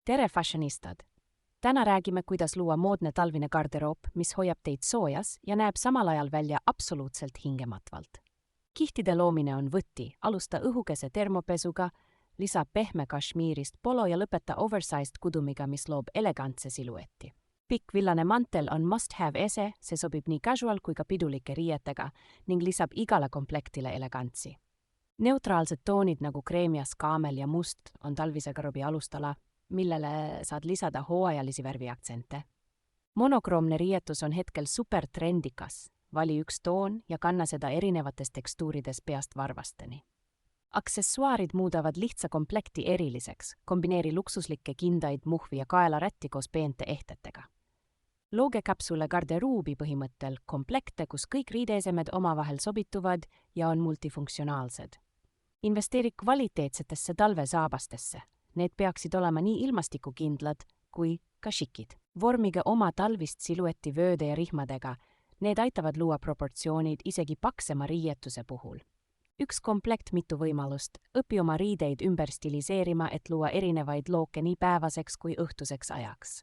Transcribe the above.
Tere fashionistad! Täna räägime, kuidas luua moodne talvine garderoob, mis hoiab teid soojas ja näeb samal ajal välja absoluutselt hingematvalt. Kihtide loomine on võti, alusta õhukese termopesuga, lisa pehme kašmiirist polo ja lõpeta oversized kudumiga, mis loob elegantse siluetti. Pikk villane mantel on must-have ese, see sobib nii casual kui ka pidulike riietega ning lisab igale komplektile elegantsi. Neutraalsed toonid nagu kreemias, kaamel ja must on talvise garderoobi alustala, millele saad lisada hooajalisi värviaktsente. Monokroomne riietus on hetkel super trendikas. Vali üks toon ja kanna seda erinevates tekstuurides peast varvasteni. Aksessuaarid muudavad lihtsa komplekti eriliseks, kombineeri luksuslikke kindaid, muhvi ja kaelarätti koos peente ehtetega. Looge kapsule garderoobi põhimõttel komplekte, kus kõik riideesemed omavahel sobituvad ja on multifunktsionaalsed. Investeeri kvaliteetsetesse talvesaabastesse. Need peaksid olema nii ilmastikukindlad kui ka šikid. Vormige oma talvist siluetti vööde ja rihmadega. Need aitavad luua proportsioonid isegi paksema riietuse puhul. Üks komplekt, mitu võimalust. Õpi oma riideid ümber stiliseerima, et luua erinevaid looke nii päevaseks kui õhtuseks ajaks.